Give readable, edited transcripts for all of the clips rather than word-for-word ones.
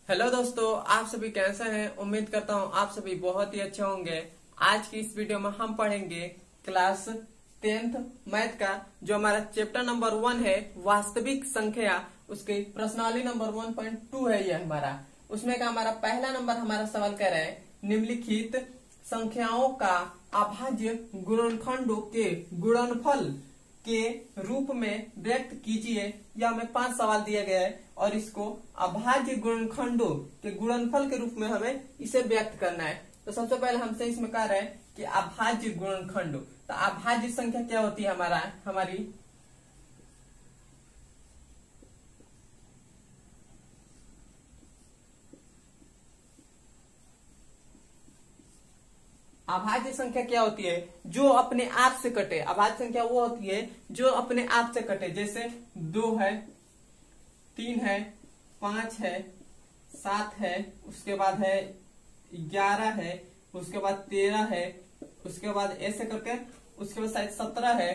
Hello दोस्तों, आप सभी कैसे हैं। उम्मीद करता हूँ आप सभी बहुत ही अच्छे होंगे। आज की इस वीडियो में हम पढ़ेंगे क्लास 10th मैथ का जो हमारा चैप्टर नंबर 1 है वास्तविक संख्या, उसके प्रश्नावली नंबर 1.2 है। ये हमारा उसमें का हमारा पहला नंबर हमारा सवाल कर रहा है निम्नलिखित संख्याओं का अभाज्य गुणनखंडों के गुणनफल के रूप में व्यक्त कीजिए। यह हमें 5 सवाल दिया गया है और इसको अभाज्य गुणनखंडों के गुणनफल के रूप में हमें इसे व्यक्त करना है। तो सबसे पहले हमसे इसमें कह रहे हैं कि अभाज्य गुणनखंड। तो अभाज्य संख्या क्या होती है हमारी अभाज्य संख्या क्या होती है जो अपने आप से कटे। अभाज्य संख्या वो होती है जो अपने आप से कटे, जैसे 2 है, 3 है, 5 है, 7 है, उसके बाद है 11 है, उसके बाद 13 है, उसके बाद ऐसे करके उसके बाद शायद 17 है।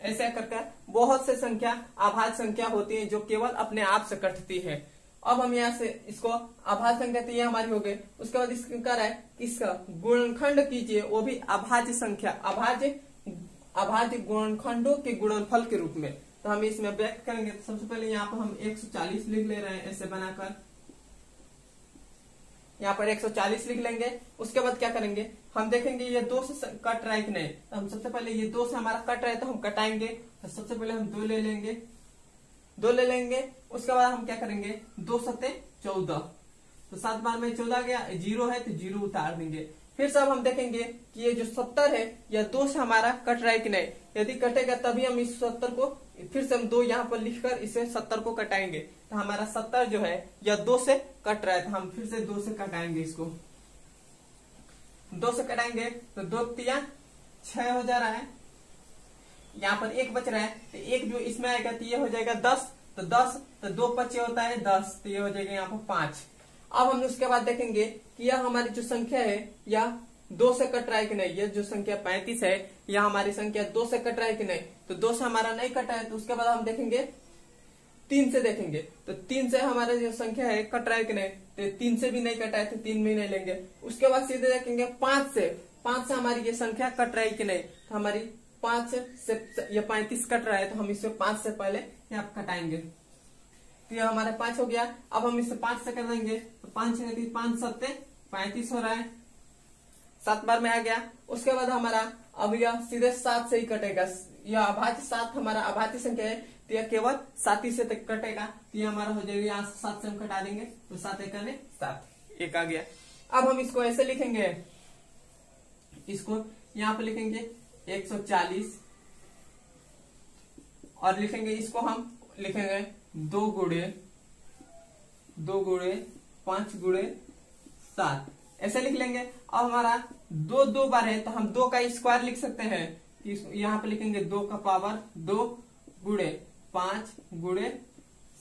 ऐसे करके बहुत से संख्या अभाज्य संख्या होती है जो केवल अपने आप से कटती है। अब हम यहाँ से इसको अभाज्य संख्या तो ये हमारी हो गई। उसके बाद इसका क्या है कि इसका गुणनखंड कीजिए, वो भी अभाज्य संख्या अभाज्य गुणनखंडों के गुणनफल के रूप में। तो हम इसमें व्यक्त करेंगे। तो सबसे पहले यहाँ पर हम 140 लिख ले रहे हैं, ऐसे बनाकर यहाँ पर 140 लिख लेंगे। उसके बाद क्या करेंगे, हम देखेंगे ये 2 से कट रहा है कि नहीं। तो हम सबसे पहले ये 2 से हमारा कट रहा है तो हम कटाएंगे। तो सबसे पहले हम 2 ले लेंगे, 2 ले लेंगे। उसके बाद हम क्या करेंगे, 2 सत्ते 14। तो 7 बार में 14 गया, 0 है तो 0 उतार देंगे। फिर सब हम देखेंगे कि ये जो 70 है यह 2 से हमारा कट रहा है कि नहीं। यदि कटेगा तभी हम इस 70 को फिर से हम 2 यहाँ पर लिखकर इसे 70 को कटाएंगे। तो हमारा 70 जो है यह 2 से कट रहा है, तो हम फिर से 2 से कटाएंगे। इसको 2 से कटाएंगे तो 2 तिया 6 हो जा रहा है। यहाँ पर 1 बच रहा है तो 1 जो इसमें आएगा तो ये हो जाएगा 10। तो 10 तो 2 पचे होता है 10, तो ये हो जाएगा यहाँ पर 5। अब हम उसके बाद देखेंगे कि यह हमारी जो संख्या है यह 2 से कट रहा है कि नहीं। यह जो संख्या 35 है यह हमारी संख्या 2 से कट रहा है कि नहीं। तो 2 से हमारा नहीं कटा है। तो उसके बाद हम देखेंगे 3 से देखेंगे। तो 3 से हमारा जो संख्या है कट रहा है कि नहीं। तो 3 से भी नहीं कटा है तो 3 भी नहीं लेंगे। उसके बाद सीधे देखेंगे 5 से हमारी ये संख्या कट रही है कि नहीं। तो हमारी 5 से ये 35 कट रहा है तो हम इसे 5 से पहले यहाँ कटाएंगे। तो ये हमारा 5 हो गया। अब हम इसे 5 से कर देंगे तो 5 से 5 सत्ते 35 हो रहा है, 7 बार में आ गया। उसके बाद हमारा अब यह सीधे 7 से ही कटेगा। यह अभाज्य 7 हमारा अभाज्य संख्या है तो यह केवल 7 ही से तक कटेगा। तो ये हमारा हो जाएगा, यहाँ 7 से हम कटा देंगे तो 7 एक 7, 1 आ गया। अब हम इसको ऐसे लिखेंगे, इसको यहाँ पे लिखेंगे 140 और लिखेंगे इसको हम लिखेंगे 2 गुणे 5 गुणे 7, ऐसे लिख लेंगे। अब हमारा 2 बार है तो हम 2 का स्क्वायर लिख सकते हैं। यहाँ पे लिखेंगे 2 का पावर 2 गुणे 5 गुणे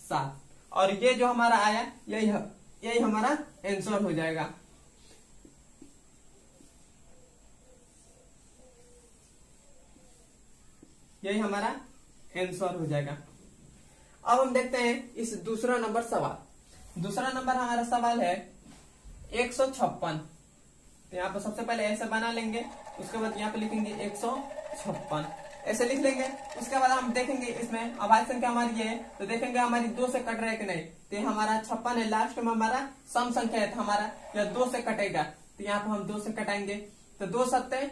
7 और ये जो हमारा आया यही हमारा आंसर हो जाएगा। यही हमारा आंसर हो जाएगा। अब हम देखते हैं इस दूसरा नंबर सवाल। दूसरा नंबर हमारा सवाल है 156। तो यहाँ पर सबसे पहले ऐसे बना लेंगे। उसके बाद यहाँ पे लिखेंगे 156, ऐसे लिख लेंगे। उसके बाद हम देखेंगे इसमें अभाज्य संख्या हमारी ये है तो देखेंगे हमारी 2 से कट रहा है कि नहीं। तो हमारा 56 है, लास्ट में हमारा सम संख्या है तो हमारा यह 2 से कटेगा। तो यहाँ पर हम 2 से कटाएंगे। तो 2 सत्ते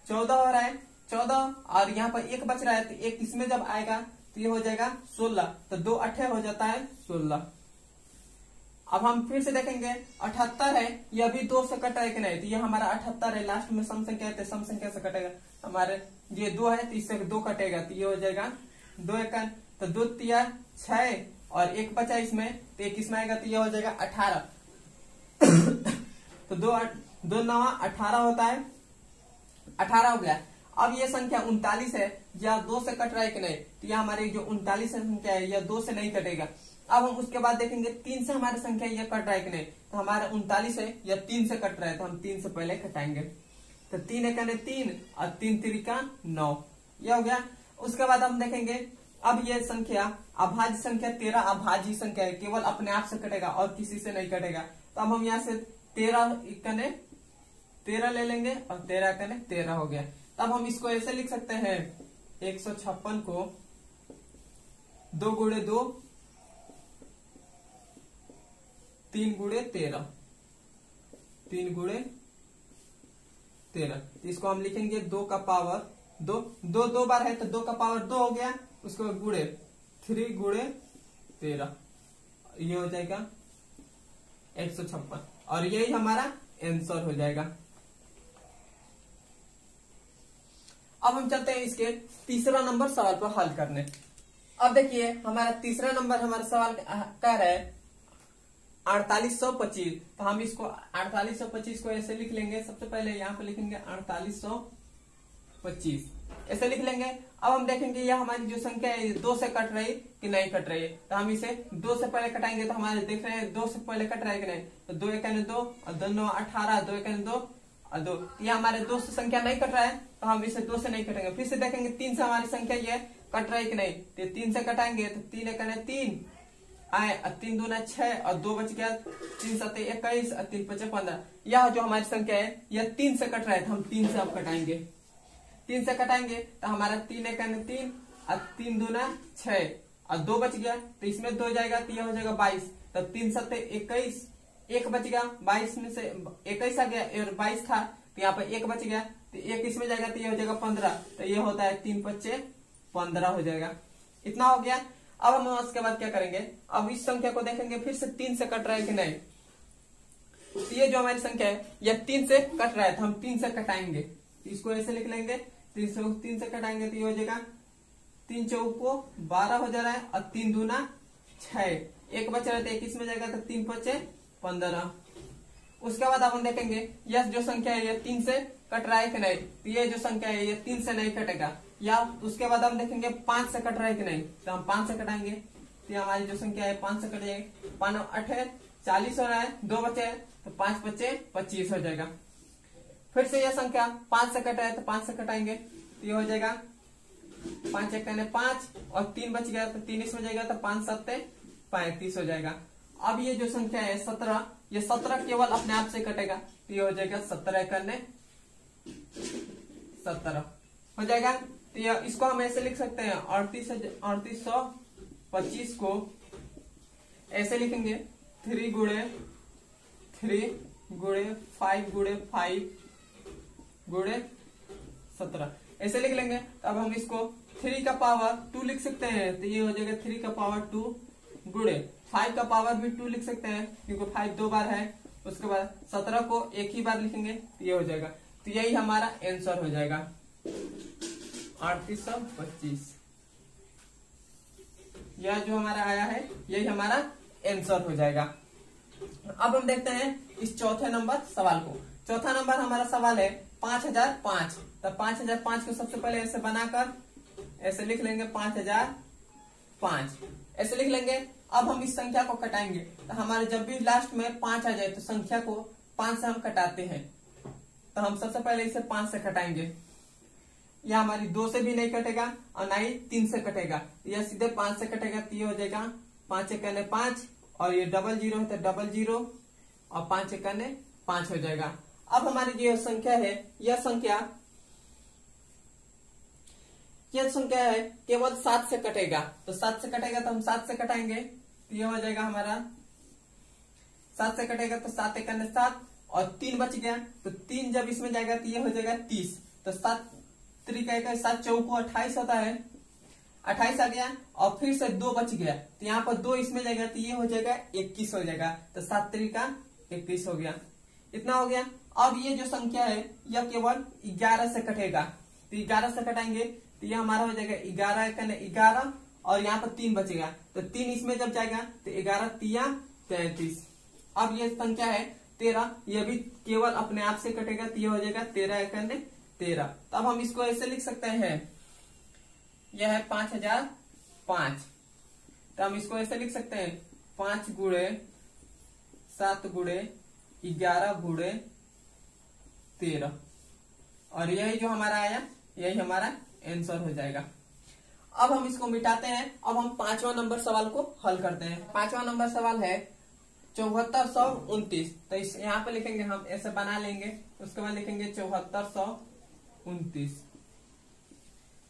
14 हो रहा है, 14 और यहाँ पर 1 बच रहा है तो 1 इसमें जब आएगा तो ये हो जाएगा 16। तो 2 अट्ठे हो जाता है 16। अब हम फिर से देखेंगे 78 है, यह भी 2 से कट रहा है कि नहीं। तो ये हमारा 78 है, लास्ट में सम संख्या है तो सम संख्या से कटेगा। हमारे ये 2 है तो इससे 2 कटेगा तो ये हो जाएगा 2 एक, तो 2 तिया 6 और 1 बचा इसमें तो 1 इसमें आएगा तो ये हो जाएगा 18। तो 2 9 18 होता है, 18 हो गया। अब ये संख्या 39 है, यह 2 से कट रहा है कि नहीं। तो यह हमारी जो 39 संख्या है यह 2 से नहीं कटेगा। अब हम उसके बाद देखेंगे 3 से हमारी संख्या यह कट रहा है कि नहीं। तो हमारा 39 है, यह 3 से कट रहा है तो हम 3 से पहले कटाएंगे। तो 3 एक 3 और 3 तिरिका 9, यह हो गया। उसके बाद हम देखेंगे अब ये संख्या अभाज्य संख्या 13 अभाज्य संख्या है, केवल अपने आप से कटेगा और किसी से नहीं कटेगा। तो अब हम यहाँ से 13 ले लेंगे और 13 हो गया। तब हम इसको ऐसे लिख सकते हैं 156 को 2 गुणे 2 3 गुणे 13 3 गुणे 13। तो इसको हम लिखेंगे 2 का पावर 2 बार है तो 2 का पावर 2 हो गया, उसको गुणे 3 गुणे 13, ये हो जाएगा 156 और यही हमारा आंसर हो जाएगा। अब हम चलते हैं इसके तीसरा नंबर सवाल पर हल करने। अब देखिए हमारा तीसरा नंबर हमारा सवाल कह रहा है 4825। तो हम इसको 4825 को ऐसे लिख लेंगे। सबसे पहले यहाँ पे लिखेंगे 4825 ऐसे लिख लेंगे। अब हम देखेंगे यह हमारी जो संख्या है 2 से कट रही कि नहीं कट रही है। तो हम इसे 2 से पहले कटाएंगे। तो हमारे देख रहे हैं 2 से पहले कट रहा है कि नहीं। तो 2 एकने 2 और 2 9 18, 2 एकने 2 और 2। ये हमारे 2 से संख्या नहीं कट रहा है तो हम इसे 2 से नहीं कटेंगे। फिर से देखेंगे 3 से हमारी संख्या ये कट रहा है कि नहीं। तो 3 से कटाएंगे तो 3 एकने 3 आए और 3 दूना 6 और 2 बच गया, 3 7 21 और 3 5 15। यह जो हमारी संख्या है यह 3 से कट रहा है तो हम 3 से अब कटाएंगे। 3 से कटाएंगे तो हमारा 3 एकने 3 और 3 दूना 6 और 2 बच गया। तो इसमें 2 जाएगा तो यह हो जाएगा 22। तो 3 7 21, 1 बच गया, 22 में से 21 आ गया और 22 था तो यहाँ पर 1 बच गया। तो 1 इसमें जाएगा तो ये हो जाएगा 15। तो ये होता है 3 5 15 हो जाएगा। इतना हो गया। अब हम उसके बाद क्या करेंगे, अब इस संख्या को देखेंगे फिर से 3 से कट रहा है कि नहीं। तो ये जो हमारी संख्या है यह 3 से कट रहा है तो हम 3 से कटाएंगे। तो इसको ऐसे लिख लेंगे। 3 से कटाएंगे तो ये हो जाएगा 3 चौको 12 हो जा रहा है और 3 दूना 6, 1 बच रहा है तो 21 में जाएगा तो 3 5 15। उसके बाद अब हम देखेंगे यह जो संख्या है यह 3 से कट रहा है कि नहीं। तो ये जो संख्या है ये 3 से नहीं कटेगा। या उसके बाद हम देखेंगे 5 से कट रहा है कि नहीं। तो हम 5 से कटाएंगे तो हमारी जो संख्या है 5 से कट जाएगी। 5 8 40 हो रहा है, 2 बचे तो 5 5 25 हो जाएगा। फिर से यह संख्या 5 से कट है तो 5 से कटाएंगे तो ये हो जाएगा 5 एकने 5 और 3 बच गया तो 3 इसमें जाएगा तो 5 7 35 हो जाएगा। अब ये जो संख्या है 17, ये 17 केवल अपने आप से कटेगा तो ये हो जाएगा 17 एकने 17 हो जाएगा। तो यह इसको हम ऐसे लिख सकते हैं 3825 को ऐसे लिखेंगे 3 गुणे 3 गुणे 5 गुणे 5 गुणे 17 ऐसे लिख लेंगे। अब हम इसको 3 का पावर 2 लिख सकते हैं तो ये हो जाएगा 3 का पावर 2 गुणे 5 का पावर भी 2 लिख सकते हैं क्योंकि 5 2 बार है। उसके बाद 17 को एक ही बार लिखेंगे तो ये हो जाएगा। तो यही हमारा आंसर हो जाएगा 3825। यह जो हमारा आया है यही हमारा आंसर हो जाएगा। अब हम देखते हैं इस चौथे नंबर सवाल को। चौथा नंबर हमारा सवाल है 5005। तो 5005 को सबसे पहले ऐसे बनाकर ऐसे लिख लेंगे 5005 ऐसे लिख लेंगे। अब हम इस संख्या को कटाएंगे तो हमारे जब भी लास्ट में 5 आ जाए तो संख्या को 5 से हम कटाते हैं। तो हम सबसे पहले इसे 5 से कटाएंगे। यह हमारी 2 से भी नहीं कटेगा और ना ही 3 से कटेगा। यह सीधे 5 से कटेगा तो ये हो जाएगा 5 एकने 5 और ये 00 है तो 00 और 5 एकने 5 हो जाएगा। अब हमारी जो संख्या है यह संख्या है केवल 7 से कटेगा। तो 7 से कटेगा तो हम 7 से कटाएंगे तो यह हो जाएगा हमारा 7 से कटेगा तो 7 एकने 7 और 3 बच गया। तो 3 जब इसमें जाएगा तो ये हो जाएगा 30। तो 7 3 का 7 चौको 28 होता है, 28 आ गया और फिर से 2 बच गया तो यहाँ पर 2 इसमें जाएगा तो ये हो जाएगा 21 हो जाएगा। तो 7 3 का 21 हो गया। इतना हो गया। अब ये जो संख्या है यह केवल 11 से कटेगा। तो 11 से कटाएंगे तो ये हमारा हो जाएगा 11 एकने 11 और यहाँ पर 3 बचेगा। तो 3 इसमें जब जाएगा तो 11 3 33। अब ये संख्या है 13, यह भी केवल अपने आप से कटेगा तो ये हो जाएगा 13 एकने 13। तो अब हम इसको ऐसे लिख सकते हैं, यह है 5005। तो हम इसको ऐसे लिख सकते हैं 5 गुणे 7 गुणे 11 गुणे 13 और यही जो हमारा आया यही हमारा आंसर हो जाएगा। अब हम इसको मिटाते हैं। अब हम 5वां नंबर सवाल को हल करते हैं। 5वां नंबर सवाल है 7429। तो इस यहाँ पे लिखेंगे, हम ऐसे बना लेंगे, उसके बाद लिखेंगे 7429।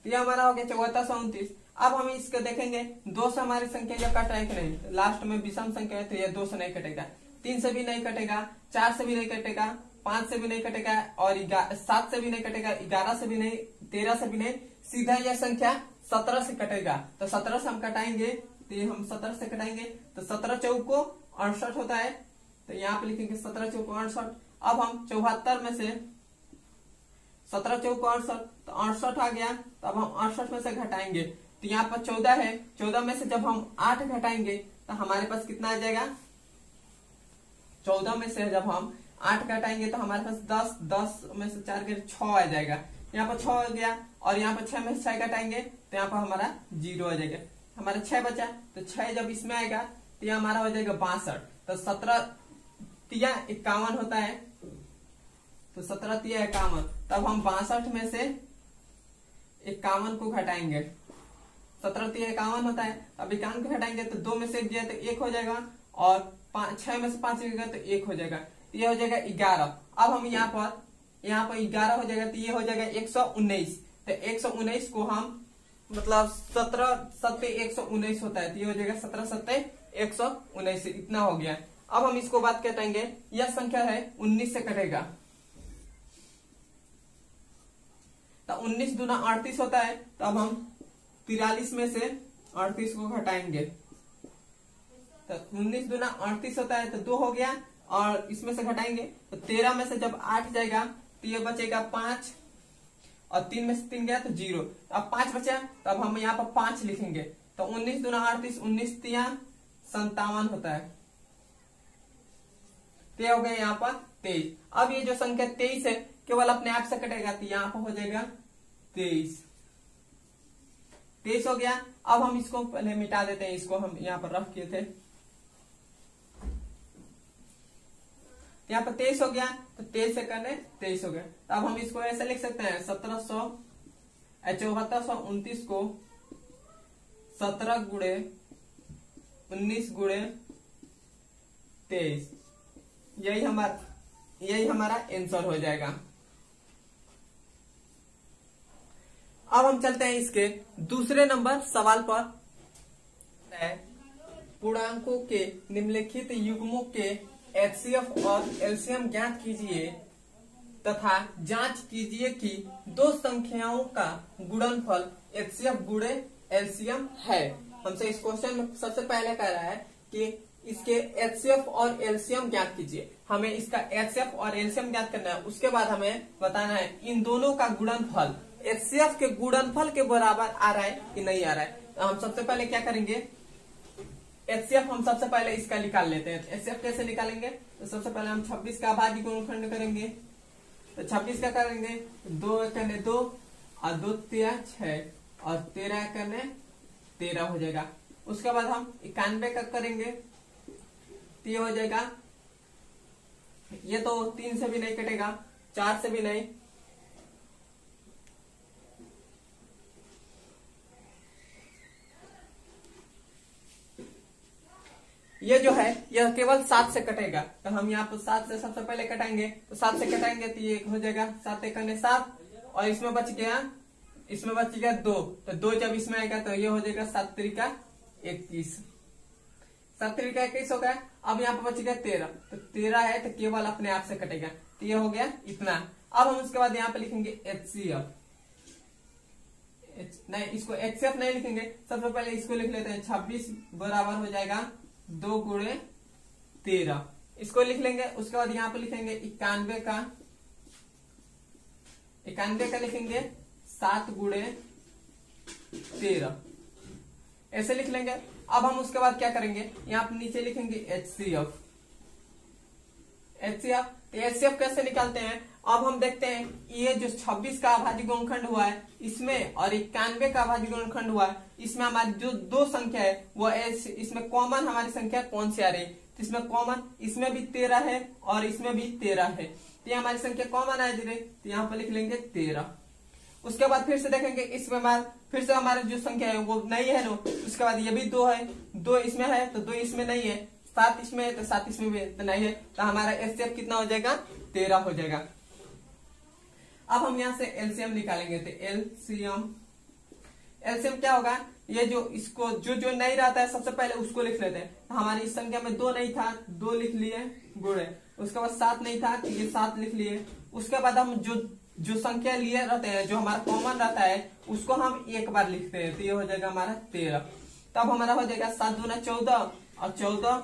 तो ये हमारा हो गया 7429। अब हम इसको देखेंगे, 2 से हमारी संख्या जो कट रहा है कि नहीं, लास्ट में विषम संख्या है तो ये 2 से नहीं कटेगा, 3 से भी नहीं कटेगा, 4 से भी नहीं कटेगा, 5 से भी नहीं कटेगा, और 7 से भी नहीं कटेगा, 11 से भी नहीं, 13 से भी नहीं, सीधा यह संख्या 17 से कटेगा। तो 17 से हम कटाएंगे, तो ये हम 17 से कटाएंगे तो 17 चौको 68 होता है। तो यहाँ पे लिखेंगे 17 चौको 68। अब हम 74 में से 17 चौको 68, तो 68 आ गया। तो अब हम 68 में से घटाएंगे, तो यहाँ पर 14 है, 14 में से जब हम 8 घटाएंगे तो हमारे पास कितना आ जाएगा, 14 में से जब हम 8 घटाएंगे तो हमारे पास 10, 10 में से 4 के 6 आ जाएगा। यहाँ पर 6 हो गया, और यहाँ पर 6 में से 6 घटाएंगे तो यहाँ पर हमारा 0 आ जाएगा। हमारा 6 बचा, तो 6 जब इसमें आएगा तो यह हमारा हो जाएगा 62। तो 17 तिया 51 होता है, तो 17 तिया 51। तब हम 62 में से 51 को घटाएंगे, 17 तिया 51 होता है। अब 51 को घटाएंगे तो 2 में से 1 दिया तो 1 हो जाएगा, और 6 में से 5 गया तो 1 हो जाएगा, तो ये हो जाएगा 11। अब हम यहाँ पर 11 हो जाएगा, तो ये हो जाएगा 119। तो 119 को हम मतलब 17 सत्ते 119 होता है, तो ये हो जाएगा 17 सत्ते 119, इतना हो गया। अब हम इसको बात कटेंगे, यह संख्या है 19 से कटेगा, तो 19 दूना 38 होता है। तो अब हम 43 में से 38 को घटाएंगे, तो 19 दूना 38 होता है, तो 2 हो गया, और इसमें से घटाएंगे तो 13 में से जब 8 जाएगा तो ये बचेगा 5, और 3 में से 3 गया तो 0। अब 5 बचा, तो अब हम यहाँ पर 5 लिखेंगे। तो 19 दूना 38, 19 तिया 57 होता है, तो हो गया यहाँ पर 23। अब ये जो संख्या 23 है केवल अपने आप से कटेगा, तो यहाँ पर हो जाएगा 23 हो गया। अब हम इसको पहले मिटा देते हैं, इसको हम यहाँ पर रख किए थे, यहाँ पर 23 हो गया, तो 23 से करने 23 हो गया। तो अब हम इसको ऐसे लिख सकते हैं, 7429 को 17 गुणे 19 गुणे 23, यही हमारा आंसर हो जाएगा। अब हम चलते हैं इसके दूसरे नंबर सवाल पर। पूर्णांकों के निम्नलिखित युग्मों के एचसीएफ और एलसीएम ज्ञात कीजिए तथा जांच कीजिए कि 2 संख्याओं का गुणनफल एचसीएफ गुणे एलसीएम है। हमसे इस क्वेश्चन में सबसे पहले कह रहा है कि इसके एचसीएफ और एलसीएम ज्ञात कीजिए। हमें इसका एचसीएफ और एलसीएम ज्ञात करना है, उसके बाद हमें बताना है इन दोनों का गुणनफल एचसीएफ के गुणनफल के बराबर आ रहा है कि नहीं आ रहा है। तो हम सबसे पहले क्या करेंगे, एचसीएफ हम सबसे पहले इसका निकाल लेते हैं। एचसीएफ कैसे निकालेंगे, तो सबसे पहले हम 26 का अभाज्य गुणनखंड करेंगे। तो 26 का करेंगे, 2 करने 2 और 2 तिया 6 और 13 करने 13 हो जाएगा। उसके बाद हम 91 का करेंगे, तो ये हो जाएगा, ये तो 3 से भी नहीं कटेगा, 4 से भी नहीं, ये जो है यह केवल 7 से कटेगा। तो हम यहाँ पर 7 से सबसे पहले कटाएंगे, तो 7 से कटाएंगे तो ये हो जाएगा 7 एकने 7, और इसमें बच गया 2। तो 2 जब इसमें आएगा तो ये हो जाएगा 7 त्रिका 21, 7 त्रिका 21 हो गया। अब यहाँ पर बच गया 13, तो 13 है तो केवल अपने आप से कटेगा, तो ये हो गया इतना। अब हम उसके बाद यहाँ पे लिखेंगे एचसीएफ, नहीं इसको एचसीएफ नहीं लिखेंगे, सबसे पहले इसको लिख लेते हैं। 26 बराबर हो जाएगा 2 गुणे 13, इसको लिख लेंगे। उसके बाद यहाँ पे लिखेंगे 91 का लिखेंगे 7 गुणे 13, ऐसे लिख लेंगे। अब हम उसके बाद क्या करेंगे, यहाँ पे नीचे लिखेंगे एचसीएफ। एचसीएफ कैसे निकालते हैं, अब हम देखते हैं ये जो 26 का अभाज्य गुणनखंड हुआ है इसमें, और 91 का अभाज्य गुणनखंड हुआ है इसमें, हमारी जो 2 संख्या है वो इसमें कॉमन हमारी संख्या कौन सी आ रही है, तो इसमें कॉमन, इसमें भी 13 है और इसमें भी 13 है, तो ये हमारी संख्या कॉमन आ रही है, तो यहाँ पर लिख लेंगे 13। उसके बाद फिर से देखेंगे इसमें हमारा फिर से हमारी जो संख्या है वो नहीं है ना, उसके बाद ये भी 2 है, 2 इसमें है तो 2 इसमें नहीं है, 7 इसमें है तो 7 इसमें भी तो नहीं है, तो हमारा एचसीएफ कितना हो जाएगा 13 हो जाएगा। अब हम यहाँ से एलसीएम निकालेंगे, तो एलसीएम क्या होगा, ये जो इसको जो नहीं रहता है सबसे पहले उसको लिख लेते हैं। तो हमारी इस संख्या में 2 नहीं था, 2 लिख लिए गुणे, उसके बाद 7 नहीं था तो ये 7 लिख लिए। उसके बाद हम जो संख्या लिए रहते हैं, जो हमारा कॉमन रहता है उसको हम एक बार लिखते हैं, तो ये हो जाएगा हमारा 13। तब हमारा हो जाएगा 7 दूना 14 और 14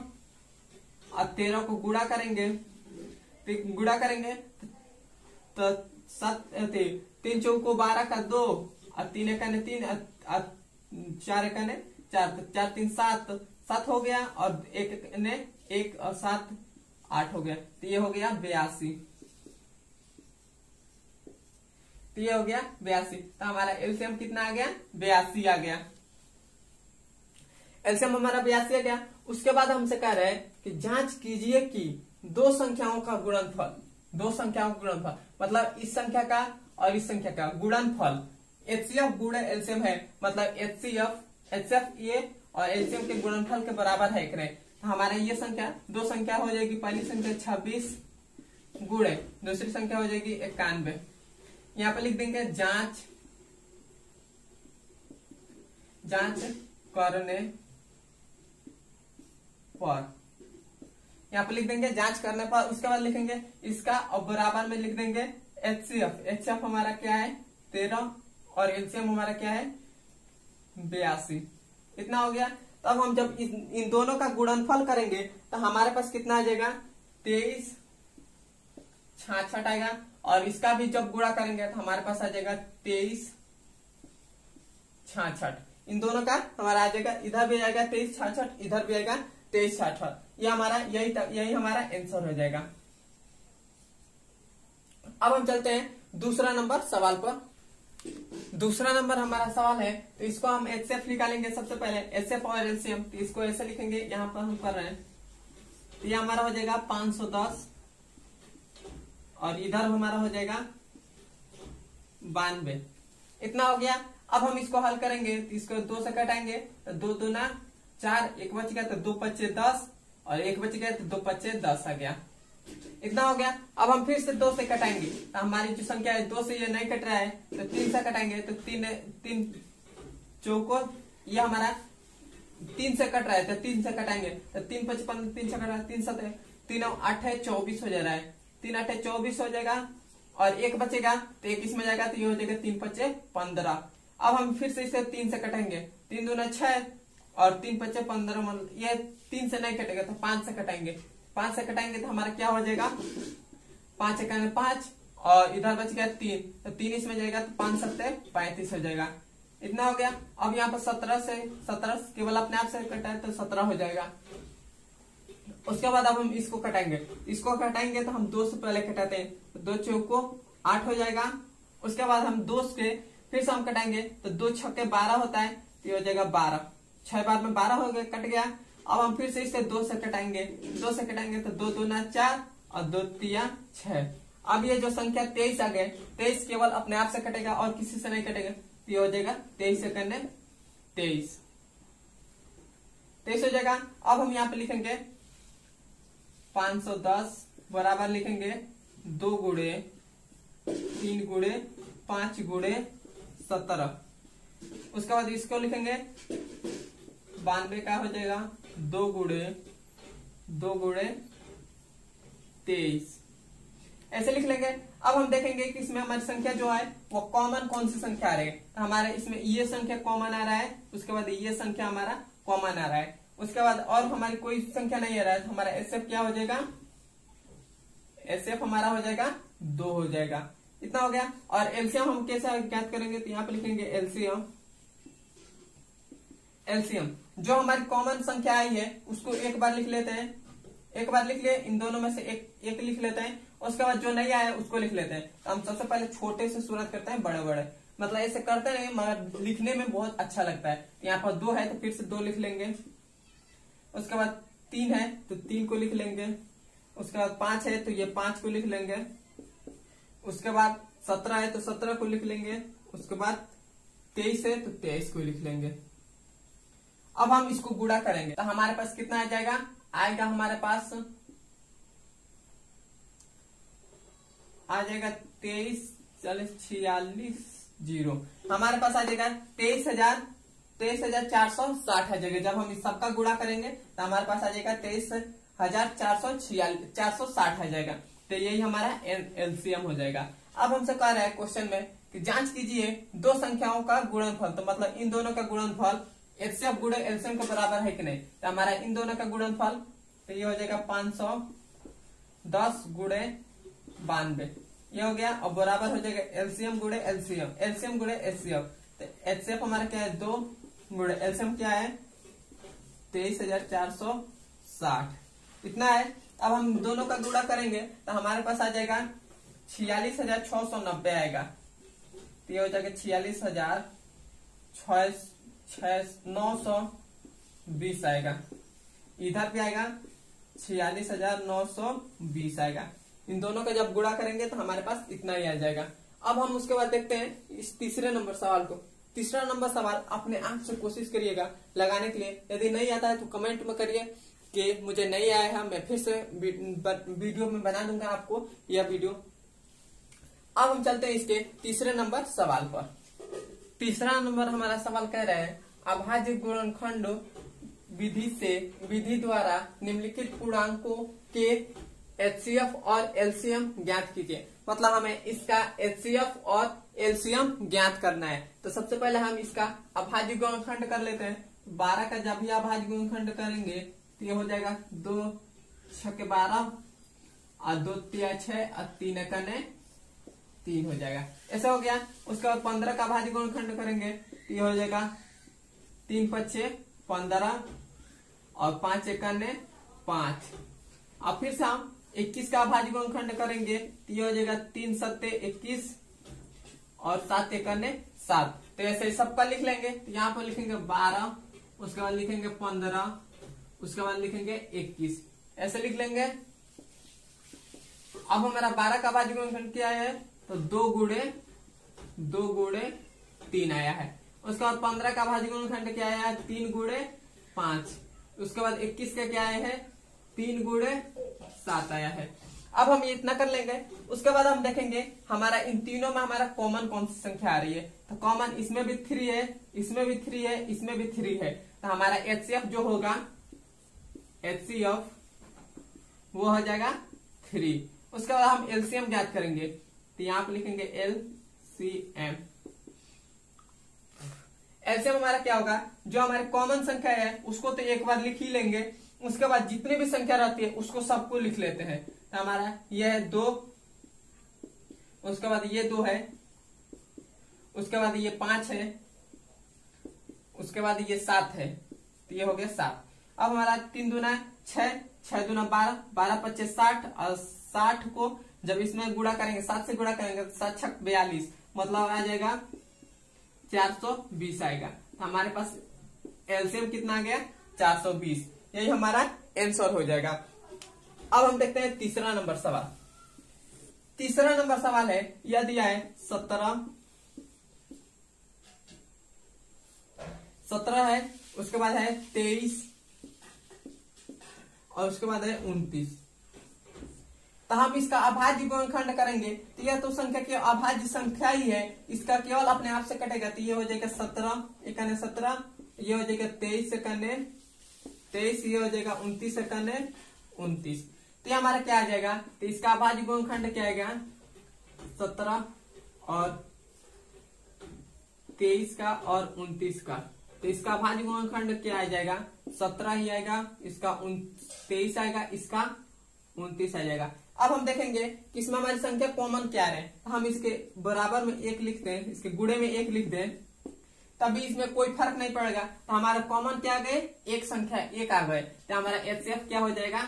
और 13 को गुणा करेंगे, तो 3 चौको 12 का 2 और 3 एकने 3 और 4 एकने 4, तो 4 3 7 हो गया, और 1 ने 1 और 7 8 हो गया, तो ये हो गया 82। तो ये हो गया 82। तो हमारा एलसीएम कितना आ गया 82 आ गया। एलसीएम हमारा 82 आ गया। उसके बाद हमसे कह रहे हैं कि जांच कीजिए कि दो संख्याओं का गुणनफल मतलब इस संख्या का और इस संख्या का गुणनफल एचसीएफ गुणे एलसीएम है, मतलब एचसीएफ ये और एलसीएम के गुणनफल के बराबर है कि नहीं। तो हमारा ये संख्या दो संख्या हो जाएगी, पहली संख्या 26 गुणे दूसरी संख्या हो जाएगी 91। यहाँ पे लिख देंगे जांच करने पर, यहाँ पे लिख देंगे जांच करने पर। उसके बाद लिखेंगे इसका और बराबर में लिख देंगे एचसीएफ हमारा क्या है 13 और एलसीएम हमारा क्या है 82। इतना हो गया। तब हम जब इन दोनों का गुणनफल करेंगे तो हमारे पास कितना आ जाएगा 23 66 आएगा, और इसका भी जब गुणा करेंगे तो हमारे पास आ जाएगा 23 66। इन दोनों का हमारा आ जाएगा, इधर भी आएगा 23 66, इधर भी आएगा 23 66। ये हमारा यही हमारा आंसर हो जाएगा। अब हम चलते हैं दूसरा नंबर सवाल पर। दूसरा नंबर हमारा सवाल है, तो इसको हम एचसीएफ निकालेंगे। सबसे पहले एचसीएफ और एलसीएम, तो इसको ऐसे लिखेंगे, यहाँ पर हम कर रहे हैं, तो ये हमारा हो जाएगा 510 और इधर हमारा हो जाएगा 92। इतना हो गया। अब हम इसको हल करेंगे, तो इसको 2 से कटाएंगे, तो 2 दूना 4, 1 बच गया तो 2 पच्चे 10 और 1 बच गया तो 2 पच्चे 10 आ गया। इतना हो गया। अब हम फिर से 2 से कटाएंगे, तो हमारी जो संख्या है 2 से ये नहीं कट रहा है, तो 3 से कटाएंगे, तो 3 चौको ये हमारा 3 से कट रहा है, तो 3 से कटाएंगे, तो 3 5 15 3 से कट रहा है, 3 7 3 8 है 24 हो जा रहा है, 3 8 है 24 हो जाएगा, और 1 बचेगा तो 1 इसमें जाएगा, तो ये हो जाएगा 3 5 15। अब हम फिर से इसे 3 से कटेंगे, 3 दूना 6 और 3 5 15, मतलब ये 3 से नहीं कटेगा तो 5 से कटाएंगे, 5 से कटाएंगे तो हमारा क्या हो जाएगा 5 1 5 और इधर बच गया 3, तो 3 इसमें जाएगा तो 5 7 35 हो जाएगा। इतना हो गया। अब यहाँ पर 17 केवल अपने आप से कटा है तो 17 हो जाएगा। उसके बाद अब हम इसको कटाएंगे, तो हम 2 से पहले कटाते हैं, तो 2 चौको 8 हो जाएगा। उसके बाद हम 2 से फिर से हम कटाएंगे, तो 2 छक्के 12 होता है, तो ये हो जाएगा 12, 6 बार में 12 हो गया, कट गया। अब हम फिर से इसे 2 से कटाएंगे, तो 2 दूना 4 और 2 तिया 6। अब ये जो संख्या 23 आ गए, 23 केवल अपने आप से कटेगा और किसी से नहीं कटेगा, तो ये हो जाएगा 23 से करने 23 हो जाएगा। अब हम यहाँ पे लिखेंगे 510 बराबर लिखेंगे 2 गुणे 3 गुणे 5 गुणे 17। उसके बाद इसको लिखेंगे 92 का हो जाएगा 2 गुणे 23, ऐसे लिख लेंगे। अब हम देखेंगे कि इसमें हमारी संख्या जो है वो कॉमन कौन सी संख्या आ रही है। हमारे इसमें ये संख्या कॉमन आ रहा है, उसके बाद ये संख्या हमारा कॉमन आ रहा है, उसके बाद और हमारी कोई संख्या नहीं आ रहा है, तो हमारा एचसीएफ क्या हो जाएगा, एचसीएफ हमारा हो जाएगा 2 हो जाएगा। इतना हो गया। और एलसीएम हम कैसे ज्ञात करेंगे, तो यहाँ पे लिखेंगे एलसीएम जो हमारी कॉमन संख्या आई है उसको एक बार लिख लेते हैं, एक बार लिख लिए, इन दोनों में से एक लिख लेते हैं। उसके बाद जो नहीं आया उसको लिख लेते हैं। तो हम सबसे पहले छोटे से शुरुआत करते हैं, बड़े बड़े, मतलब ऐसे करते नहीं मगर लिखने में बहुत अच्छा लगता है। यहाँ पर 2 है तो फिर से 2 लिख लेंगे, उसके बाद 3 है तो 3 को लिख लेंगे, उसके बाद 5 है तो ये 5 को लिख लेंगे, उसके बाद 17 है तो 17 को लिख लेंगे, उसके बाद 23 है तो 23 को लिख लेंगे। अब हम इसको गुणा करेंगे तो हमारे पास कितना आ जाएगा, आएगा हमारे पास आ जाएगा 23 46 0। हमारे पास आ जाएगा 23,460 आ जाएगा। जब हम इस सबका गुणा करेंगे तो हमारे पास आ जाएगा 23,460 आ जाएगा। तो यही हमारा एलसीएम हो जाएगा। अब हमसे कह रहा है क्वेश्चन में कि जांच कीजिए दो संख्याओं का गुणनफल, तो मतलब इन दोनों का गुणनफल एचसीएफ गुणे एलसीएम के बराबर है कि नहीं। तो हमारा इन दोनों का गुणनफल तो ये हो जाएगा 510 गुणे 92, ये हो गया। और बराबर हो जाएगा एलसीएम गुणे एलसीएम, एलसीएम गुणे एचसीएफ। तो एचसीएफ हमारा क्या है 2 गुणे एलसीएम क्या है 23,460 इतना है। अब हम दोनों का गुणा करेंगे तो हमारे पास आ जाएगा 46,690 आएगा। तो ये हो जाएगा 46,920 आएगा। इधर भी आएगा 46,920 आएगा। इन दोनों का जब गुणा करेंगे तो हमारे पास इतना ही आ जाएगा। अब हम उसके बाद देखते हैं इस तीसरे नंबर सवाल को। तीसरा नंबर सवाल अपने आंख से कोशिश करिएगा लगाने के लिए। यदि नहीं आता है तो कमेंट में करिए कि मुझे नहीं आया है, मैं फिर से वीडियो में बना दूंगा आपको यह वीडियो। अब हम चलते हैं इसके तीसरे नंबर सवाल पर। तीसरा नंबर हमारा सवाल कह रहा है अभाज्य गुणनखंड विधि द्वारा निम्नलिखित पूर्णांकों के एचसीएफ और एलसीएम ज्ञात कीजिए। मतलब हमें इसका एचसीएफ और एलसीएम ज्ञात करना है। तो सबसे पहले हम इसका अभाज्य गुणनखंड कर लेते हैं। 12 का जब भी अभाज्य गुणनखंड करेंगे तो ये हो जाएगा 2 6 12 और 2 3 6 और 3 कने 3 हो जाएगा। ऐसा हो गया। उसके बाद 15 का अभाज्य गुणनखंड करेंगे तो ये हो जाएगा 3 5 15 और 5 कने 5। अब फिर से हम 21 का अभाज्य गुणनखंड करेंगे तो ये हो जाएगा 3 7 21 और 7 कने 7। तो ऐसे सबका लिख लेंगे। तो यहाँ पर लिखेंगे 12, उसके बाद लिखेंगे 15, उसके बाद लिखेंगे 21, ऐसे लिख लेंगे। अब हमारा 12 का अभाज्य गुणनखंड क्या है तो 2 गुणे 3 आया है। उसके बाद 15 का अभाज्य गुणनखंड क्या आया है 3 गुणे 5। उसके बाद 21 का क्या आया है 3 गुणे 7 आया है। अब हम ये इतना कर लेंगे। उसके बाद हम देखेंगे हमारा इन तीनों में हमारा कॉमन कौन सी संख्या आ रही है। तो कॉमन इसमें भी 3 है, इसमें भी 3 है, इसमें भी 3 है। तो हमारा एचसीएफ जो होगा एचसीएफ वो हो जाएगा 3। उसके बाद हम एलसीएम ज्ञात करेंगे। तो यहाँ पे लिखेंगे एलसीएम। एलसीएम हमारा क्या होगा, जो हमारे कॉमन संख्या है उसको तो एक बार लिख ही लेंगे। उसके बाद जितनी भी संख्या रहती है उसको सबको लिख लेते हैं। तो हमारा ये है 2, उसके बाद ये 2 है, उसके बाद ये 5 है, उसके बाद ये 7 है। तो ये हो गया 7। अब हमारा 3 दूना 6, 6 दूना 12, 12 25 60 और 60 को जब इसमें गुणा करेंगे 7 से गुणा करेंगे तो 7 6 42, मतलब आ जाएगा 420 आएगा। तो हमारे पास एलसीएम कितना आ गया 420। यही हमारा आंसर हो जाएगा। अब हम देखते हैं तीसरा नंबर सवाल। तीसरा नंबर सवाल है यह दिया है 17 है, उसके बाद है 23 और उसके बाद है 29। तो हम इसका अभाज्य गुणनखंड करेंगे तो यह तो संख्या की अभाज्य संख्या ही है, इसका केवल अपने आप से कटेगा। तो ये हो जाएगा 17 एकने 17, ये हो जाएगा 23 एकने 23, ये हो जाएगा 29 एकने 29। तो ये हमारा क्या आ जाएगा, तो इसका अभाज्य गुणनखंड क्या आएगा 17 और 23 का और 29 का। तो इसका अभाज्य गुणनखंड क्या आ जाएगा 17 ही आएगा, इसका 23 आएगा, इसका 29 आ जाएगा। अब हम देखेंगे कि इसमें हमारी संख्या कॉमन क्या है। तो हम इसके बराबर में 1 लिखते हैं, इसके गुणे में 1 लिख दें, तभी इसमें कोई फर्क नहीं पड़ेगा। तो हमारा कॉमन क्या आ गए, एक संख्या 1 आ गए। तो हमारा एचसीएफ क्या हो जाएगा,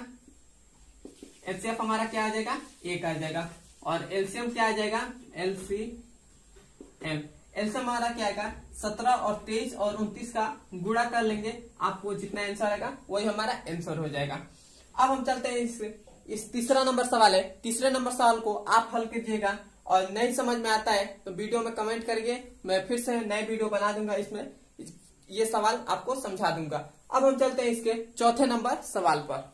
एचसीएफ हमारा क्या आ जाएगा 1 आ जाएगा। और एलसीएम क्या आ जाएगा एलसीएम। एलसीएम हमारा क्या आएगा 17 और 23 और 29 का गुणा कर लेंगे, आपको जितना आंसर आएगा वही हमारा आंसर हो जाएगा। अब हम चलते हैं इस तीसरा नंबर सवाल है। तीसरे नंबर सवाल को आप हल कीजिएगा और नहीं समझ में आता है तो वीडियो में कमेंट करिए, मैं फिर से नए वीडियो बना दूंगा, इसमें ये सवाल आपको समझा दूंगा। अब हम चलते हैं इसके चौथे नंबर सवाल पर।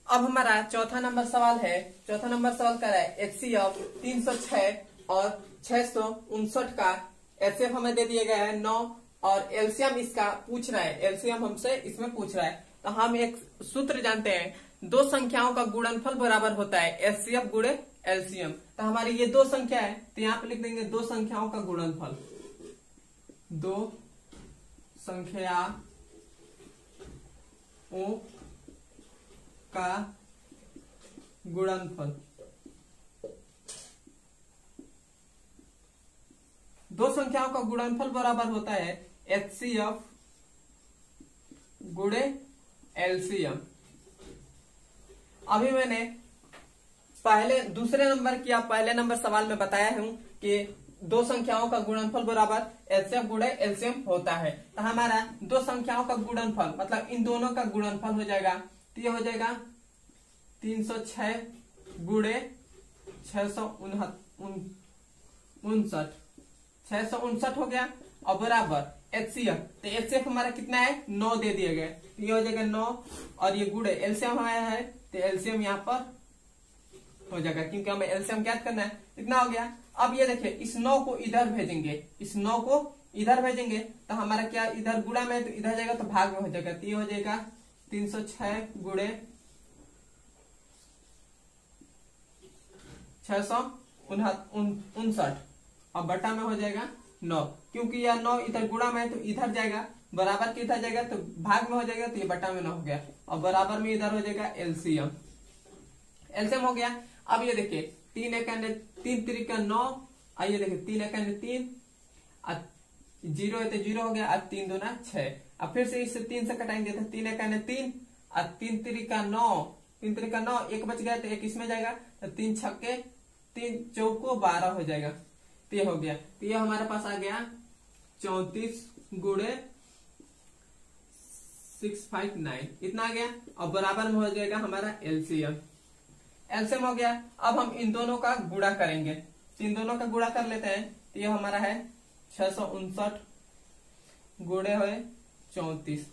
अब हमारा चौथा नंबर सवाल है, चौथा नंबर सवाल कर रहा है HCF 306 और 659 का HCF हमें दे दिया गया है 9 और एलसीएम इसका पूछ रहा है, एलसीएम हमसे इसमें पूछ रहा है। तो हम एक सूत्र जानते हैं, दो संख्याओं का गुणनफल बराबर होता है HCF गुणे एलसीएम। तो हमारी ये दो संख्या है, तो यहाँ पे लिख देंगे दो संख्याओं का गुणनफल, दो संख्याओं का गुणनफल, दो संख्याओं का गुणनफल बराबर होता है HCF गुणे एलसीएम। अभी मैंने दूसरे नंबर की पहले नंबर सवाल में बताया हूं कि दो संख्याओं का गुणनफल बराबर HCF गुणे एलसीएम होता है। तो हमारा दो संख्याओं का गुणनफल मतलब इन दोनों का गुणनफल हो जाएगा, तो ये हो जाएगा 306 गुणे 659 हो गया और बराबर HCF। तो HCF हमारा कितना है 9 दे दिए गए, तो ये हो जाएगा 9 और ये गुणे एलसीएम हमारा है, तो एलसीएम यहाँ पर हो जाएगा क्योंकि हमें एलसीएम ज्ञात करना है। इतना हो गया। अब ये देखिए इस 9 को इधर भेजेंगे, इस 9 को इधर भेजेंगे तो हमारा क्या इधर गुणा में तो इधर जाएगा तो भाग में हो जाएगा, तो ये हो जाएगा 306 गुणे 659 और बटा में हो जाएगा 9, क्योंकि यह 9 इधर गुणा में तो इधर जाएगा, बराबर के इधर जाएगा तो भाग में हो जाएगा, तो ये बटा में 9 हो गया और बराबर में इधर हो जाएगा एलसीएम। एलसीएम हो गया। अब ये देखिए 3 एकम 3 त्रिका 9, आइए देखिए 3 एकम 3 0 है तो 0 हो गया और 3 दूना 6। अब फिर से इससे 3 से कटाएंगे तो 3 एकम 3 और 3 त्रिका 9, 3 त्रिका 9, एक बच गया तो एक इसमें जाएगा, तो 3 छक्के 3 चौको 12 हो जाएगा, तो ये हो गया। तो ये हमारे पास आ गया 34 गुणे 659, इतना आ गया और बराबर में हो जाएगा हमारा एलसीएम। एलसीएम हो गया। अब हम इन दोनों का गुणा करेंगे, तो इन दोनों का गुणा कर लेते हैं, तो ये हमारा है 659 गुणे है 34,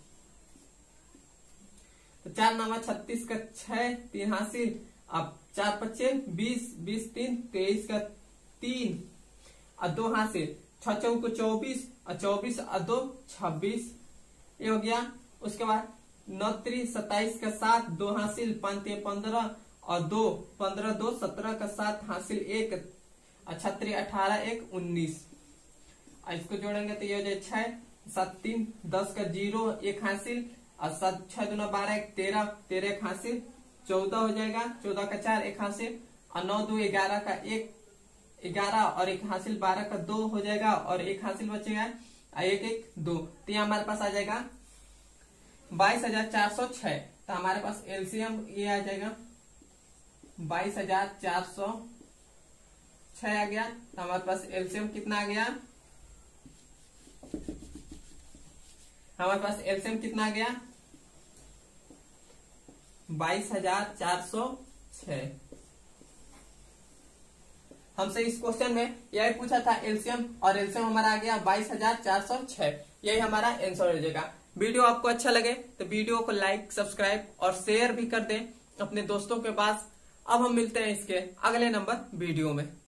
तो 4 9 36 का 6 3 हासिल, अब 4 5 20 20 3 23 का 3 और 2 हासिल, 6 4 को 24 और 24 और 2 26, ये हो गया। उसके बाद 9 3 27 का 7 2 हासिल, 5 3 15 और 2 15 2 17 का 7 हासिल 1 और 6 3 18 1 19, और इसको जोड़ेंगे तो ये हो जाए 6 7 3 10 का 0 1 हासिल और 7 6 2 12 1 13 13 1 हासिल 14 हो जाएगा, 14 का 4 1 हासिल और 9 2 11 का 1 11 और 1 हासिल 12 का 2 हो जाएगा और 1 हासिल बचेगा 1 1 2, तो ये हमारे पास आ जाएगा 22,406। तो हमारे पास एलसीएम ये आ जाएगा 22,406 आ गया। तो हमारे पास एलसीएम कितना आ गया, हमारे पास एलसीएम कितना आ गया 22,406। हमसे इस क्वेश्चन में यही पूछा था एलसीएम, और एलसीएम हमारा आ गया 22,406। यही हमारा आंसर हो जाएगा। वीडियो आपको अच्छा लगे तो वीडियो को लाइक सब्सक्राइब और शेयर भी कर दें अपने दोस्तों के पास। अब हम मिलते हैं इसके अगले नंबर वीडियो में।